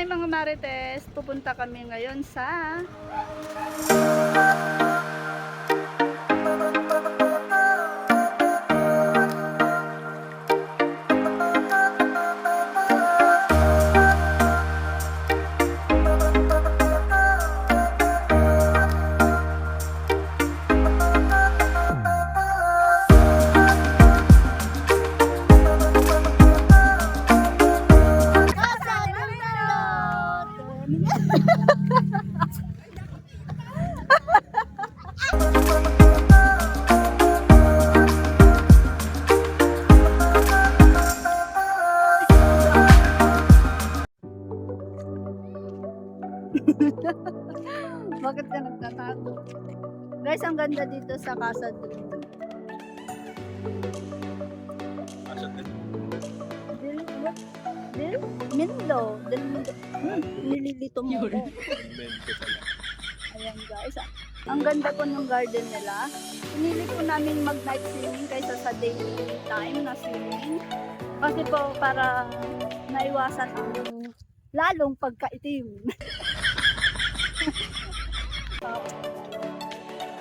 mga Marites, pupunta kami ngayon sa bakit ka nagtatago? Guys, ang ganda dito sa Casa del Mindo. Nililito mo ko. Ayan guys. Ang ganda po ng garden nila. Pinili po namin mag-night swimming kaysa sa daytime na swimming. Kasi po para naiwasan ang lalong pagkaitim.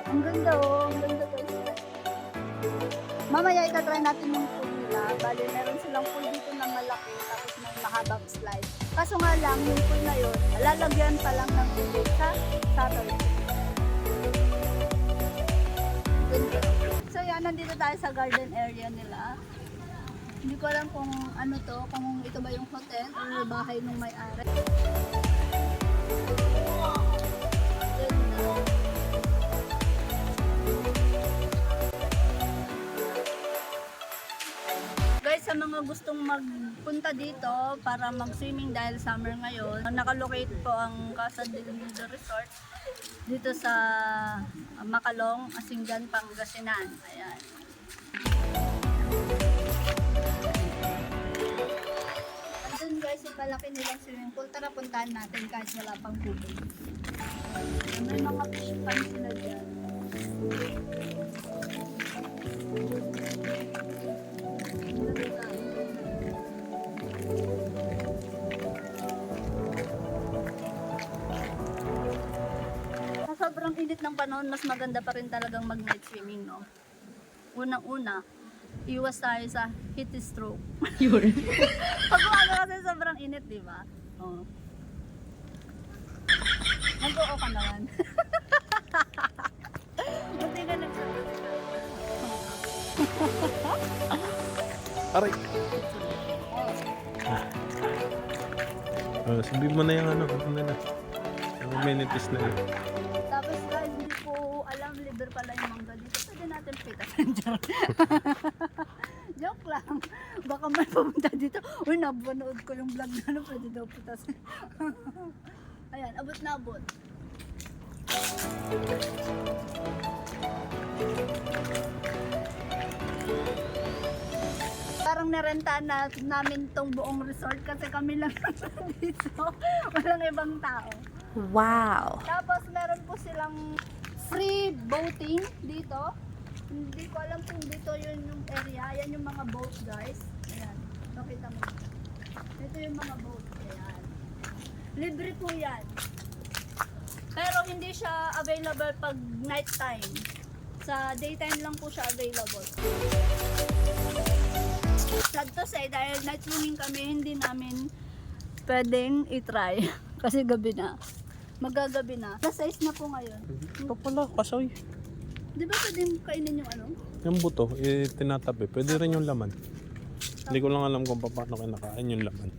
Ang ganda oh. Ang ganda guys. Mamaya itatry natin yung pool nila. Bali, meron silang pool dito na malaki. Tapos may mahabang slide. Kaso nga lang, yung pool na yun, lalagyan pa lang ng tubig sa Saturday. So yan, nandito tayo sa garden area nila. Hindi ko alam kung ano to, kung ito ba yung hotel o bahay ng may-ari. Guys, sa mga gustong magpunta dito para mag-swimming dahil summer ngayon, nakalocate po ang Casa del Nido Resort dito sa Macalong, Asinggan, Pangasinan. Ayan. Andun guys, yung malaki nilang swimming pool. Tara, puntahan natin kahit wala pang tubig. May mga fish pan sila dyan. Sa sobrang init ng panahon, mas maganda pa rin talagang mag-night swimming, no? Unang-una, iwas tayo sa heat stroke. Pag umaga kasi sobrang init, di ba? Oh. Mag-oo ka naman. Buti ka nagsasabi. Aray! Sabi mo na yung ano na. Yung amenities na yun. Tapos guys, hindi ko alam, libre pala yung mangga dito. Pwede natin pitasin dyan. Joke lang. Baka may pumunta dito. Uy, napanood ko yung vlog na ano, pwede daw pitasin. Ayan, abot na abot. Parang narentahan na namin tong buong resort kasi kami lang dito. Walang ibang tao. Wow! Tapos meron po silang free boating dito. Hindi ko alam kung dito yun yung area. Ayan yung mga boat guys. Ayan. Nakita mo. Ito yung mga boat. Ayan. Libre po yan. Pero hindi siya available pag night time. Sa daytime lang po siya available. Sad to say, dahil night swimming kami, hindi namin pwedeng itry. Kasi gabi na. Magagabi na. Sa size na po ngayon. Ito pala, kasoy. Di ba pwedeng kainin yung ano? Yung buto, tinatabi. Pwede rin yung laman. Hindi ko lang alam kung paano kinakain yung laman.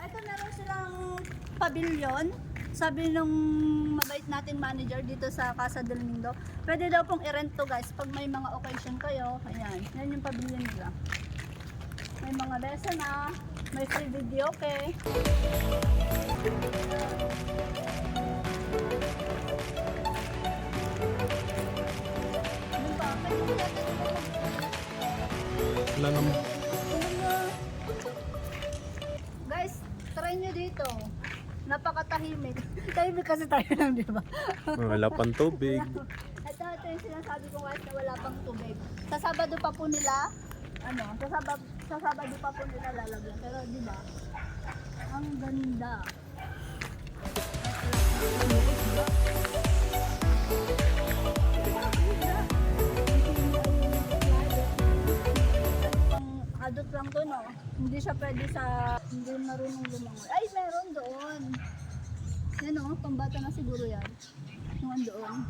Ito meron silang pavilion. Sabi nung mabait nating manager dito sa Casa del Nido, pwede daw pong i-rent to guys pag may mga occasion kayo. Ayan, yan yung pavilion nila. May mga lesson na, may free video, okay? Wala naman. Guys, try nyo dito. Napakatahimik. Tahimik kasi tayo lang, di ba? Wala pang tubig. Ito yung sinasabi ko guys na wala pang tubig. Sa Sabado pa po nila ano, sa Sabado pa po nila lalagyan. Pero di ba, ang ganda. Adult lang to, no? Hindi siya pwede sa hindi marunong lumangoy. Ay, meron doon. Yan, no? Pambata na siguro yan. Yung doon.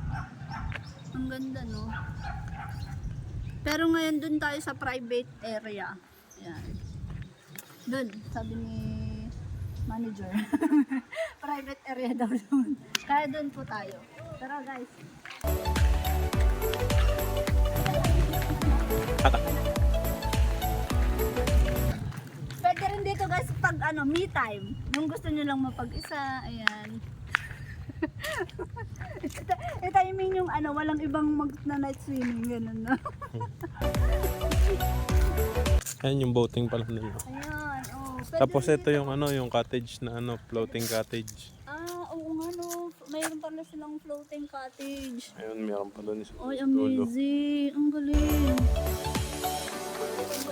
Ang ganda, no? Pero ngayon dun tayo sa private area. Yan. Dun, sabi ni manager. Private area daw dun. Kaya dun po tayo. Tara, guys. Pwede rin dito guys pag ano, me time. Yung gusto nyo lang mapag-isa, ayan. I-timing yung ano, walang ibang mag-night swimming, ganun na. Ayan yung boating pala nila. Ayan, oh. Tapos ito yung ano, yung cottage na ano, floating cottage. Ah, oo nga no. Mayroon pala silang floating cottage. Ayun, meron pa doon sa Oy, dulo. amazing. Ang galing.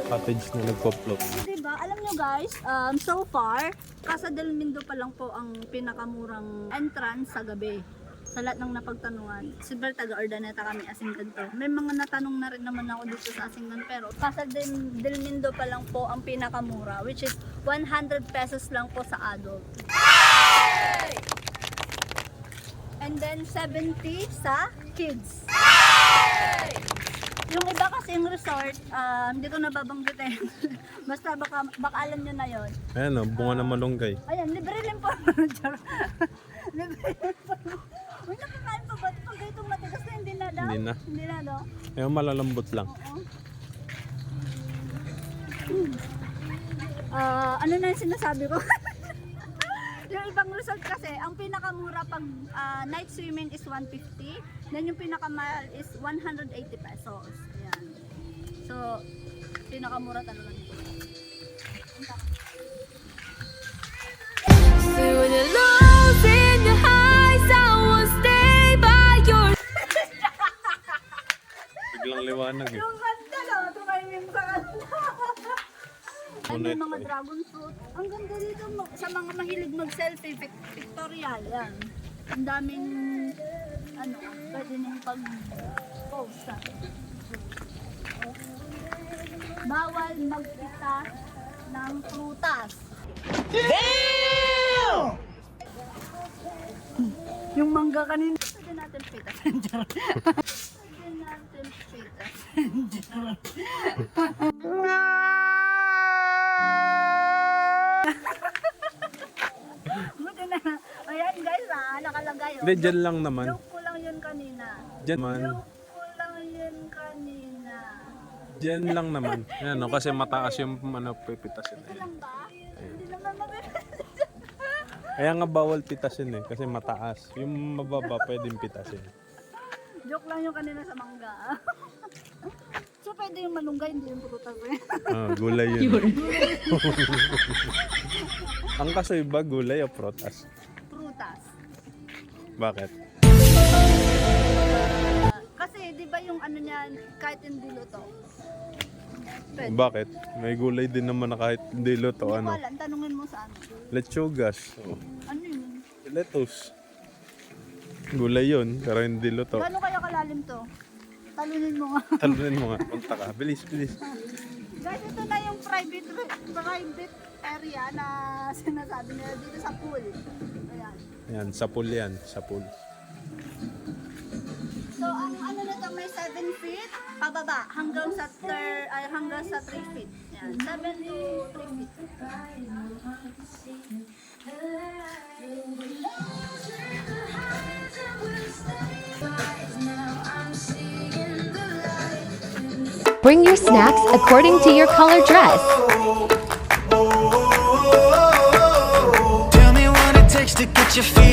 Cottage na nagpo-float. Diba, alam nyo guys, so far, Casa del Mindo pa lang po ang pinakamurang entrance sa gabi. Sa lahat ng napagtanungan. Siyempre, taga Urdaneta kami, Asinggan to. May mga natanong na rin naman ako dito sa Asinggan, pero Casa del Mindo pa lang po ang pinakamura, which is 100 pesos lang po sa adult. And then 70 sa kids. Yung iba kasi yung resort, hindi ko nababanggitin. Basta baka alam nyo na yon. Ayan o, bunga na malunggay. Ayan, libre rin po. Libre rin po. Uy, nakakain pa ba? Pag itong matigas na hindi na daw? Hindi na. Hindi na daw? Ayun, malalambot lang. Oo. Ano na yung sinasabi ko? Yung ibang resort kasi, ang pinakamura pag night swimming is 150, then yung pinakamahal is 180 pesos. Ayan. So, pinakamura talaga dito. See when you're lost in your highs, I will stay by your Biglang liwanag eh. Yung ganda no, tumahimim sa kanila. Ano Ulit yung mga eh. dragon fruit? Ang ganda dito sa mga mahilig mag-selfie, pictorial. Yan. Ang daming, ano, pwede nang pag-post. Bawal magpita ng prutas. Damn! Yung mangga kanina. Pwede natin pita. Pwede natin pita. Buti na. Ayan guys nakalagay. Hindi, dyan lang naman. Joke ko lang yun kanina. Dyan man. Joke ko lang yun kanina. Dyan lang naman. Ayan o, kasi mataas yung ano, pipitasin. Ito lang ba? Hindi naman mabibigay. Kaya nga bawal pitasin eh, kasi mataas. Yung mababa pwedeng pitasin. Joke lang yung kanina sa mangga. So pwede yung malunggay, hindi yung prutas eh. Gulay yun. Ang kaso iba, gulay o protas? Prutas. Bakit? Kasi di ba yung ano niyan, kahit hindi luto. Pwede. Bakit? May gulay din naman na kahit hindi luto. Hindi ko Ano? alam, tanungin mo sa ano. Lechugas. Oh. Ano yun? Lettuce. Gulay yun, pero hindi luto. Gano'n kaya kalalim to? Talunin mo nga. Talunin mo nga, punta ka. Bilis, bilis. Guys, ito na yung private area na sinasabi nila dito sa pool. Ayan. Yan, sa pool yan. Sa pool. So, ang ano na to, may 7 feet pababa hanggang sa 3 feet. Ayan, 7 to 3 feet. Bring your snacks according to your color dress. Tell me what it takes to get your feet